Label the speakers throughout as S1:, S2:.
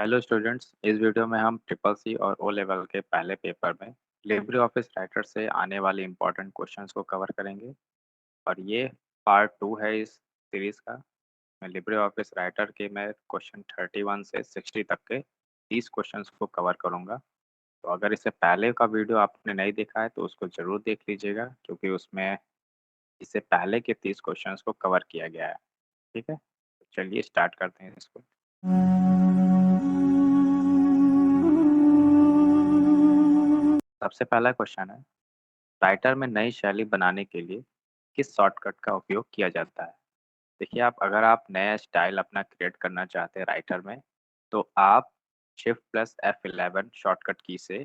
S1: Hello students, इस video में हम ट्रिपल सी और ओ लेवल के पहले पेपर में लिब्रे ऑफिस राइटर से आने वाले इम्पोर्टेंट क्वेश्चंस को कवर करेंगे। और ये पार्ट 2 है इस सीरीज़ का। मैं लिब्रे ऑफिस राइटर के मैं क्वेश्चन 31 से 60 तक के 30 क्वेश्चंस को कवर करूँगा। तो अगर इससे पहले का वीडियो आपने नहीं देखा है तो उसको ज़रूर देख लीजिएगा, क्योंकि उसमें इससे पहले के 30 क्वेश्चंस को कवर किया गया है। ठीक है, तो चलिए स्टार्ट करते हैं इसको। सबसे पहला क्वेश्चन है, राइटर में नई शैली बनाने के लिए किस शॉर्टकट का उपयोग किया जाता है? देखिए, अगर आप नया स्टाइल अपना क्रिएट करना चाहते हैं राइटर में, तो आप शिफ्ट प्लस F11 शॉर्टकट की से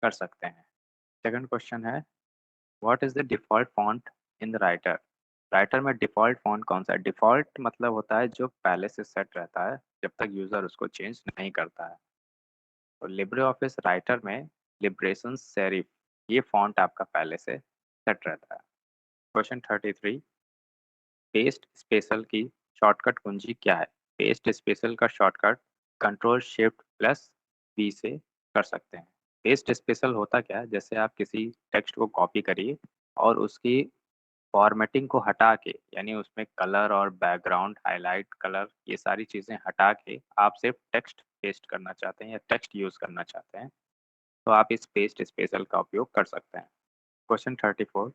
S1: कर सकते हैं। सेकंड क्वेश्चन है, what is the default font in the writer? Writer में डिफॉल्ट फॉन्ट कौन सा है? डिफॉल्ट मतलब होता है जो पहले से सेट रहता है जब तक यूजर उसको चेंज नहीं करता है। तो लिब्रे ऑफिस राइटर में लिब्रेशन सेरिफ ये फॉन्ट आपका पहले से सेट रहता है। क्वेश्चन 33, पेस्ट स्पेशल की शॉर्टकट कुंजी क्या है? पेस्ट स्पेशल का shortcut control shift plus B से कर सकते हैं। पेस्ट स्पेशल होता क्या है? जैसे आप किसी टेक्स्ट को कॉपी करिए और उसकी फॉर्मेटिंग को हटा के, यानी उसमें कलर और बैकग्राउंड हाईलाइट कलर ये सारी चीज़ें हटा के आप सिर्फ टेक्स्ट पेस्ट करना चाहते हैं या टेक्स्ट यूज़ करना चाहते हैं, तो आप इस पेस्ट स्पेशल का उपयोग कर सकते हैं। क्वेश्चन 34,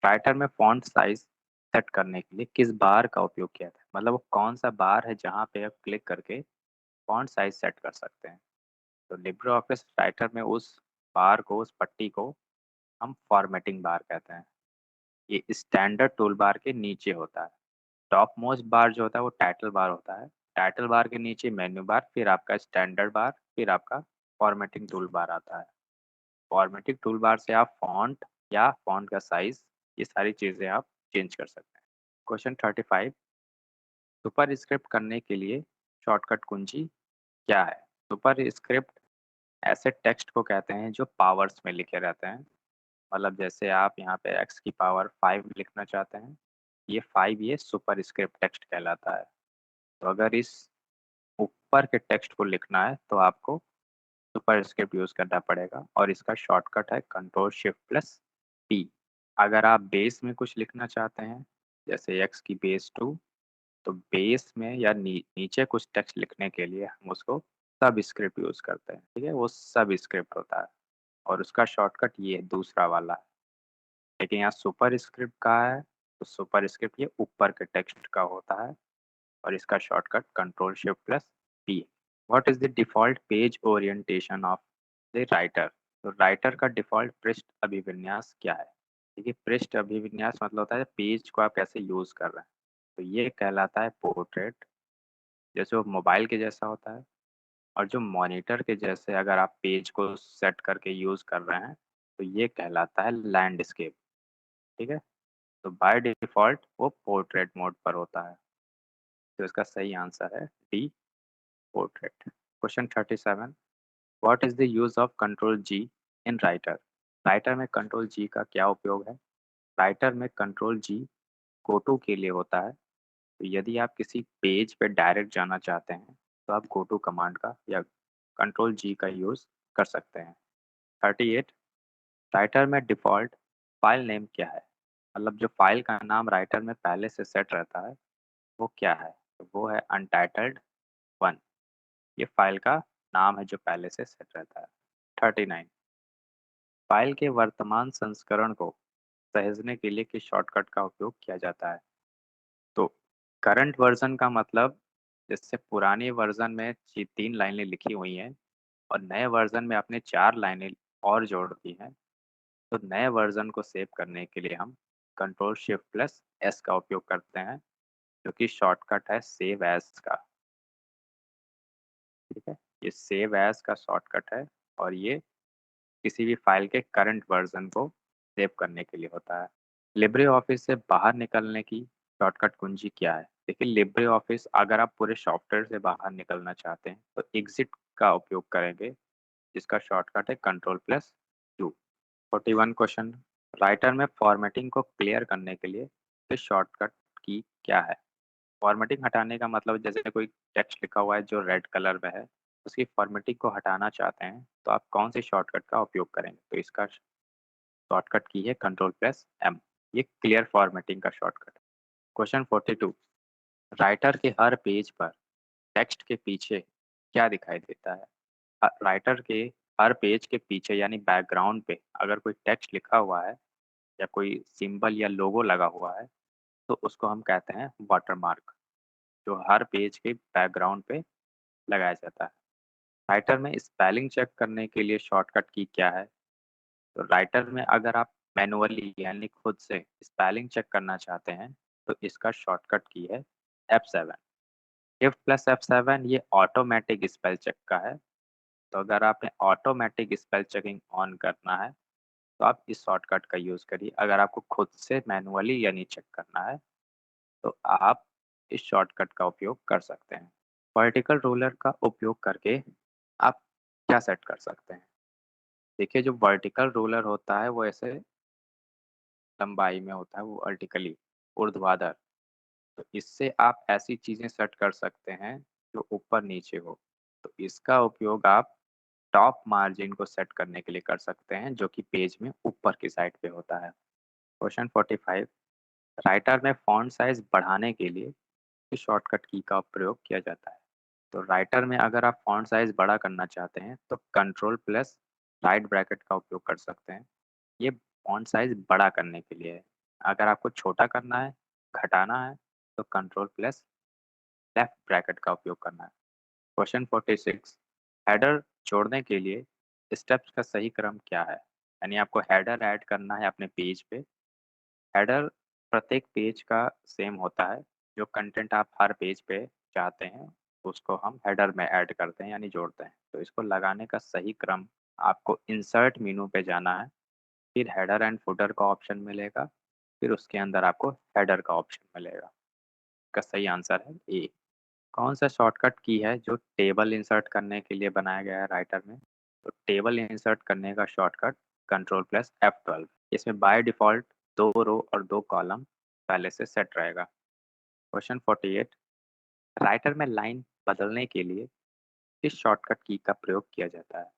S1: राइटर में फ़ॉन्ट साइज़ सेट करने के लिए किस बार का उपयोग किया था? मतलब वो कौन-सा बार है जहाँ पे आप क्लिक करके फ़ॉन्ट साइज़ सेट कर सकते हैं। तो लिब्रे ऑफिस राइटर में उस बार को, उस पट्टी को हम फॉर्मेटिंग बार कहते हैं। ये स्टैंडर्ड टूल बार के नीचे होता है। टॉप मोस्ट बार जो होता है वो टाइटल बार होता है। टाइटल बार के नीचे मेन्यू बार, फिर आपका स्टैंडर्ड बार, फिर आपका फॉर्मेटिंग टूल बार आता है। फॉर्मेटिंग टूल बार से आप फ़ॉन्ट या फ़ॉन्ट का साइज़ ये सारी चीज़ें आप चेंज कर सकते हैं। क्वेश्चन 35, सुपरस्क्रिप्ट करने के लिए शॉर्टकट कुंजी क्या है? सुपरस्क्रिप्ट ऐसे टेक्स्ट को कहते हैं जो पावर्स में लिखे रहते हैं। मतलब जैसे आप यहाँ पे x की पावर 5 लिखना चाहते हैं, ये 5 ये सुपरस्क्रिप्ट टेक्स्ट कहलाता है। तो अगर इस ऊपर के टेक्स्ट को लिखना है तो आपको सुपरस्क्रिप्ट यूज़ करना पड़ेगा और इसका शॉर्टकट है कंट्रोल शिफ्ट प्लस पी। अगर आप बेस में कुछ लिखना चाहते हैं, जैसे x की बेस 2, तो बेस में या नीचे कुछ टेक्स्ट लिखने के लिए हम उसको सबस्क्रिप्ट यूज़ करते हैं, ठीक है? वो सबस्क्रिप्ट होता है और उसका शॉर्टकट ये दूसरा वाला है। लेकिन यहाँ सुपरस्क्रिप्ट का है, तो सुपरस्क्रिप्ट ये ऊपर के टेक्स्ट का होता है और इसका shortcut control shift plus P. What is the default page orientation of the writer? तो राइटर का डिफ़ॉल्ट पृष्ठ अभिविन्यास क्या है? देखिए, पृष्ठ अभिविन्यास मतलब होता है पेज को आप कैसे यूज़ कर रहे हैं। तो ये कहलाता है पोर्ट्रेट, जैसे वो मोबाइल के जैसा होता है। और जो मॉनिटर के जैसे अगर आप पेज को सेट करके यूज़ कर रहे हैं, तो ये कहलाता है लैंडस्केप, ठीक है? तो बाय डिफ़ॉल्ट वो पोर्ट्रेट मोड पर होता है। तो इसका सही आंसर है D, portrait. Question 37, what is the use of control G in Writer? Writer में कंट्रोल जी का क्या उपयोग है? राइटर में कंट्रोल जी गो टू के लिए होता है। तो यदि आप किसी पेज पे डायरेक्ट जाना चाहते हैं, तो आप गो टू कमांड का या कंट्रोल जी का यूज़ कर सकते हैं। 38, राइटर में डिफ़ॉल्ट फ़ाइल नेम क्या है? मतलब जो फ़ाइल का नाम राइटर में पहले से सेट रहता है, वो क्या है? तो वो है अनटाइटल्ड 1। ये फ़ाइल का नाम है जो पहले से सेट रहता है। 39, फ़ाइल के वर्तमान संस्करण को सहेजने के लिए किस शॉर्टकट का उपयोग किया जाता है? तो करंट वर्ज़न का मतलब, जैसे पुराने वर्ज़न में ची 3 लाइनें लिखी हुई हैं और नए वर्ज़न में आपने 4 लाइनें और जोड़ दी हैं, तो नए वर्ज़न को सेव करने के लिए हम कंट्रोल शिफ्ट प्लस एस का उपयोग करते हैं, जो कि शॉर्टकट है सेव एज़ का, ठीक है? ये सेव एज़ का शॉर्टकट है और ये किसी भी फ़ाइल के करंट वर्ज़न को सेव करने के लिए होता है। लिब्रे ऑफ़िस से बाहर निकलने की शॉर्टकट कुंजी क्या है? देखिए, लिब्रे ऑफ़िस अगर आप पूरे सॉफ्टवेयर से बाहर निकलना चाहते हैं, तो एग्ज़िट का उपयोग करेंगे, जिसका शॉर्टकट है control plus you. 41 question, writer में फॉर्मेटिंग को क्लियर करने के लिए इस शॉर्टकट की क्या है? फॉर्मेटिंग हटाने का मतलब, जैसे कोई टेक्स्ट लिखा हुआ है जो रेड कलर में है, उसकी फॉर्मेटिंग को हटाना चाहते हैं, तो आप कौन-से शॉर्टकट का उपयोग करेंगे? तो इसका शॉर्टकट की है कंट्रोल प्लस एम। ये क्लियर फॉर्मेटिंग का शॉर्टकट है। क्वेश्चन 42, राइटर के हर पेज पर टेक्स्ट के पीछे क्या दिखाई देता है? राइटर के हर पेज के पीछे यानी बैकग्राउंड पे अगर कोई टेक्स्ट लिखा हुआ है या कोई सिंबल या लोगो लगा हुआ है, तो उसको हम कहते हैं वाटरमार्क, जो हर पेज के बैकग्राउंड पे लगाया जाता है। राइटर में स्पेलिंग चेक करने के लिए शॉर्टकट की क्या है? तो राइटर में अगर आप मैनुअली यानी खुद से स्पेलिंग चेक करना चाहते हैं, तो इसका शॉर्टकट की है F7। शिफ्ट प्लस F7 ये ऑटोमेटिक स्पेल चेक का है। तो अगर आपने ऑटोमेटिक स्पेल चेकिंग ऑन करना है, तो आप इस शॉर्टकट का यूज़ करिए। अगर आपको खुद से मैनुअली यानी चेक करना है, तो आप इस शॉर्टकट का उपयोग कर सकते हैं। वर्टिकल रूलर का उपयोग करके आप क्या सेट कर सकते हैं? देखिए, जो वर्टिकल रूलर होता है वो ऐसे लंबाई में होता है, वो वर्टिकली ऊर्ध्वाधर। तो इससे आप ऐसी चीज़ें सेट कर सकते हैं जो ऊपर-नीचे हो। तो इसका उपयोग आप टॉप मार्जिन को सेट करने के लिए कर सकते हैं, जो कि पेज में ऊपर की साइड पे होता है। क्वेश्चन 45, राइटर में फ़ॉन्ट साइज़ बढ़ाने के लिए किस शॉर्टकट की का प्रयोग किया जाता है? तो राइटर में अगर आप फ़ॉन्ट साइज़ बड़ा करना चाहते हैं, तो कंट्रोल प्लस राइट ब्रैकेट का उपयोग कर सकते हैं। ये फ़ॉन्ट साइज़ बड़ा करने के लिए है। अगर आपको छोटा करना है, घटाना है, तो कंट्रोल प्लस लेफ्ट ब्रैकेट का उपयोग करना है। क्वेश्चन 46, हेडर जोड़ने के लिए स्टेप्स का सही क्रम क्या है? यानी आपको हेडर ऐड करना है अपने पेज पे। हेडर प्रत्येक पेज का सेम होता है। जो कंटेंट आप हर पेज पे चाहते हैं, उसको हम हेडर में ऐड करते हैं यानी जोड़ते हैं। तो इसको लगाने का सही क्रम, आपको इंसर्ट मेनू पे जाना है, फिर हेडर एंड फुटर का ऑप्शन मिलेगा, फिर उसके अंदर आपको हेडर का ऑप्शन मिलेगा। इसका सही आंसर है ए। कौन सा शॉर्टकट की है जो टेबल इंसर्ट करने के लिए बनाया गया है राइटर में? तो टेबल इंसर्ट करने का शॉर्टकट कंट्रोल प्लस F12। इसमें बाय डिफ़ॉल्ट 2 रो और 2 कॉलम पहले से सेट रहेगा। क्वेश्चन 48, राइटर में लाइन बदलने के लिए किस शॉर्टकट की का प्रयोग किया जाता है?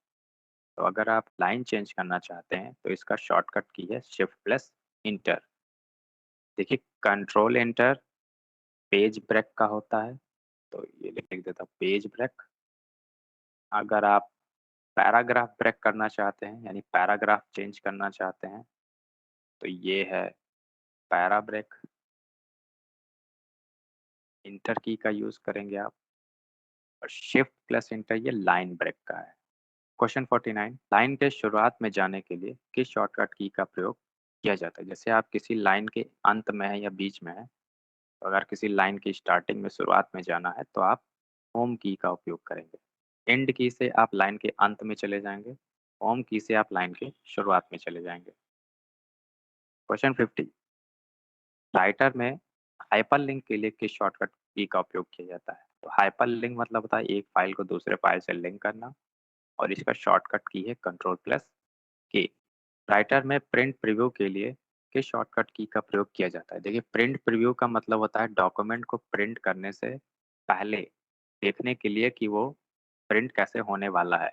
S1: तो अगर आप लाइन चेंज करना चाहते हैं, तो इसका शॉर्टकट की है शिफ्ट प्लस इंटर। देखिए, कंट्रोल एंटर पेज ब्रेक का होता है, तो ये लिख देता हूँ पेज ब्रेक। अगर आप पैराग्राफ ब्रेक करना चाहते हैं, यानी पैराग्राफ चेंज करना चाहते हैं, तो ये है पैरा ब्रेक। इंटर की का यूज़ करेंगे आप, और शिफ्ट प्लस इंटर ये लाइन ब्रेक का है। क्वेश्चन 49, लाइन के शुरुआत में जाने के लिए किस शॉर्टकट की का प्रयोग किया जाता है? जैसे आप किसी लाइन के अंत में हैं या बीच में हैं, तो अगर किसी लाइन की स्टार्टिंग में शुरुआत में जाना है, तो आप होम की का उपयोग करेंगे। एंड की से आप लाइन के अंत में चले जाएँगे, होम की से आप लाइन के शुरुआत में चले जाएँगे। क्वेश्चन 50, राइटर में हाइपरलिंक के लिए किस शॉर्टकट की का उपयोग किया जाता है? तो हाइपरलिंक मतलब होता है एक फाइल को दूसरे फाइल से लिंक करना, और इसका शॉर्टकट की है कंट्रोल प्लस के। राइटर में प्रिंट प्रीव्यू के लिए किस शॉर्टकट की का प्रयोग किया जाता है? देखिए, प्रिंट प्रीव्यू का मतलब होता है डॉक्यूमेंट को प्रिंट करने से पहले देखने के लिए कि वो प्रिंट कैसे होने वाला है।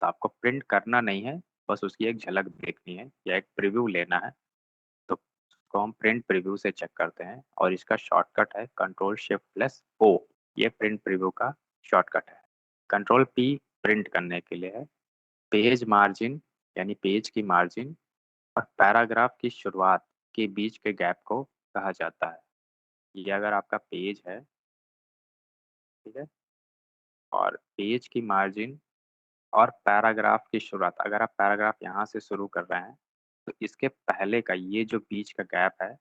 S1: तो आपको प्रिंट करना नहीं है, बस उसकी एक झलक देखनी है या एक प्रीव्यू लेना है, तो उसको हम प्रिंट प्रीव्यू से चेक करते हैं, और इसका शॉर्टकट है कंट्रोल शिफ्ट प्लस ओ। ये प्रिंट प्रीव्यू का शॉर्टकट है। कंट्रोल पी प्रिंट करने के लिए है। पेज मार्जिन यानी पेज की मार्जिन और पैराग्राफ की शुरुआत के बीच के गैप को कहा जाता है। ये अगर आपका पेज है, ठीक है, और पेज की मार्जिन और पैराग्राफ की शुरुआत, अगर आप पैराग्राफ यहाँ से शुरू कर रहे हैं, तो इसके पहले का ये जो बीच का गैप है,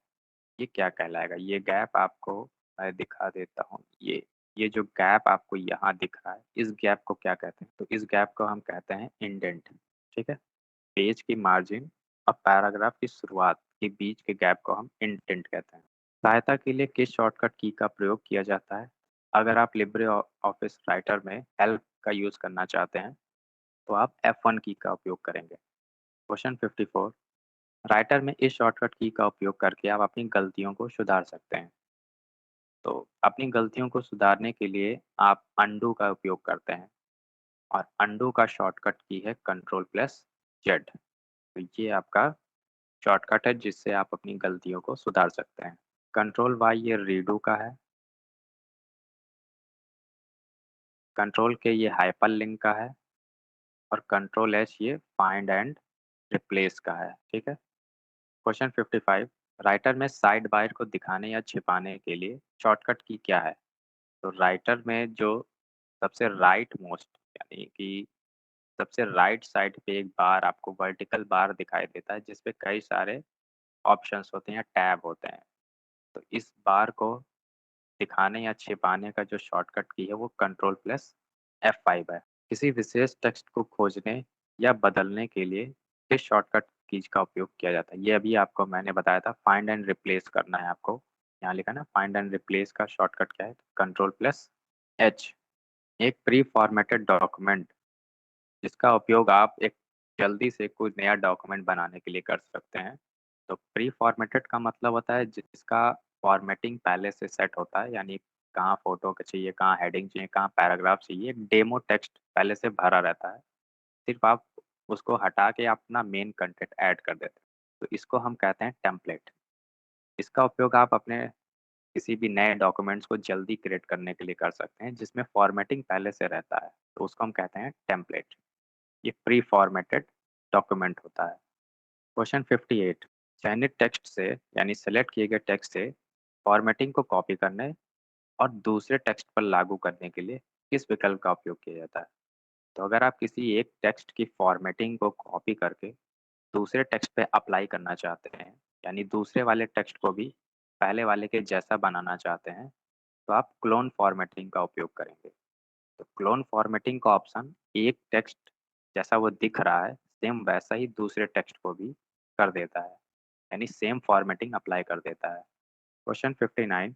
S1: ये क्या कहलाएगा? ये गैप आपको मैं दिखा देता हूँ। ये जो गैप आपको यहाँ दिख रहा है, इस गैप को क्या कहते हैं? तो इस गैप को हम कहते हैं इंडेंट, ठीक है? पेज की मार्जिन और पैराग्राफ की शुरुआत के बीच के गैप को हम इंडेंट कहते हैं। सहायता के लिए किस शॉर्टकट की का प्रयोग किया जाता है? अगर आप लिब्रे ऑफिस राइटर में हेल्प का यूज़ करना चाहते हैं, तो आप F1 की का उपयोग करेंगे। क्वेश्चन 54, राइटर में इस शॉर्टकट की का उपयोग करके आप अपनी गलतियों को सुधार सकते हैं। तो अपनी गलतियों को सुधारने के लिए आप अनडू का उपयोग करते हैं। और अंडू का शॉर्टकट की है कंट्रोल प्लस जेड। तो ये आपका शॉर्टकट है जिससे आप अपनी गलतियों को सुधार सकते हैं। कंट्रोल वाई ये रीडू का है। कंट्रोल के ये हाइपरलिंक का है। और कंट्रोल एच ये फाइंड एंड रिप्लेस का है। ठीक है। क्वेश्चन 55, राइटर में साइड बार को दिखाने या छिपाने के लिए शॉर्टकट की क्या है? तो राइटर में जो सबसे राइट मोस्ट यानी कि सबसे राइट साइड पे एक बार आपको वर्टिकल बार दिखाई देता है जिसपे कई सारे ऑप्शंस होते हैं या टैब होते हैं। तो इस बार को दिखाने या छिपाने का जो शॉर्टकट की है वो कंट्रोल प्लस F5 है। किसी विशेष टेक्स्ट को खोजने या बदलने के लिए किस शॉर्टकट कीज का उपयोग किया जाता है? ये अभी आपको मैंने बताया था, फाइंड एंड रिप्लेस करना है आपको। यहाँ लिखा ना फाइंड एंड रिप्लेस का शॉर्टकट क्या है? Control plus H. एक प्री फॉर्मेटेड डॉक्यूमेंट जिसका उपयोग आप एक जल्दी से कोई नया डॉक्यूमेंट बनाने के लिए कर सकते हैं। तो प्री फॉर्मेटेड का मतलब होता है जिसका फॉर्मेटिंग पहले से सेट होता है, यानी कहाँ फ़ोटो का चाहिए, कहाँ हेडिंग चाहिए, कहाँ पैराग्राफ चाहिए, एक डेमो टेक्स्ट पहले से भरा रहता है। सिर्फ़ आप उसको हटा के अपना मेन कंटेंट ऐड कर देते हैं। तो इसको हम कहते हैं टेम्पलेट। इसका उपयोग आप अपने किसी भी नए डॉक्यूमेंट्स को जल्दी क्रिएट करने के लिए कर सकते हैं जिसमें फॉर्मेटिंग पहले से रहता है। तो उसको हम कहते हैं टेम्पलेट। ये प्री फॉर्मेटेड डॉक्यूमेंट होता है। क्वेश्चन 58, चयनित टेक्स्ट से यानी सेलेक्ट किए गए टेक्स्ट से फॉर्मेटिंग को कॉपी करने और दूसरे टेक्स्ट पर लागू करने के लिए किस विकल्प का उपयोग किया जाता है? तो अगर आप किसी एक टेक्स्ट की फॉर्मेटिंग को कॉपी करके दूसरे टेक्स्ट पे अप्लाई करना चाहते हैं, यानी दूसरे वाले टेक्स्ट को भी पहले वाले के जैसा बनाना चाहते हैं, तो आप क्लोन फॉर्मेटिंग का उपयोग करेंगे। तो क्लोन फॉर्मेटिंग का ऑप्शन एक टेक्स्ट जैसा वो दिख रहा है, सेम वैसा ही दूसरे टेक्स्ट को भी कर देता है, यानी सेम फॉर्मेटिंग अप्लाई कर देता है। क्वेश्चन 59,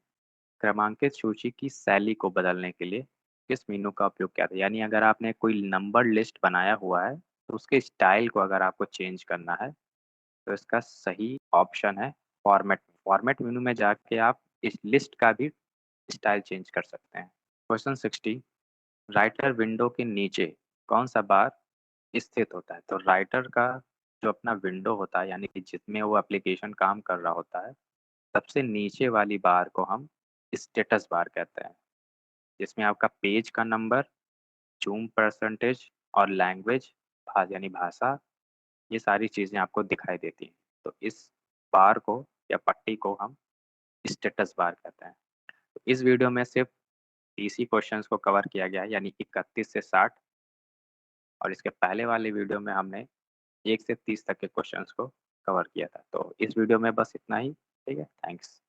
S1: क्रमांकित सूची की शैली को बदलने के लिए किस मेनू का उपयोग किया था? यानी अगर आपने कोई नंबर लिस्ट बनाया हुआ है, तो उसके स्टाइल को अगर आपको चेंज करना है, तो इसका सही ऑप्शन है फॉर्मेट। फॉर्मेट मेनू में जाके आप इस लिस्ट का भी स्टाइल चेंज कर सकते हैं। क्वेश्चन 60, राइटर विंडो के नीचे कौन-सा बार स्थित होता है? तो राइटर का जो अपना विंडो होता है, यानी कि जिसमें वो एप्लीकेशन काम कर रहा होता है, सबसे नीचे वाली बार को हम स्टेटस बार कहते हैं, जिसमें आपका पेज का नंबर, ज़ूम परसेंटेज और लैंग्वेज यानी भाषा, ये सारी चीज़ें आपको दिखाई देती हैं। तो इस बार को या पट्टी को हम स्टेटस बार कहते हैं। तो इस वीडियो में सिर्फ़ 30 ही क्वेश्चंस को कवर किया गया है, यानी 31 से 60, और इसके पहले वाले वीडियो में हमने 1 से 30 तक के क्वेश्चंस को कवर किया था। तो इस वीडियो में बस इतना ही। ठीक है, थैंक्स।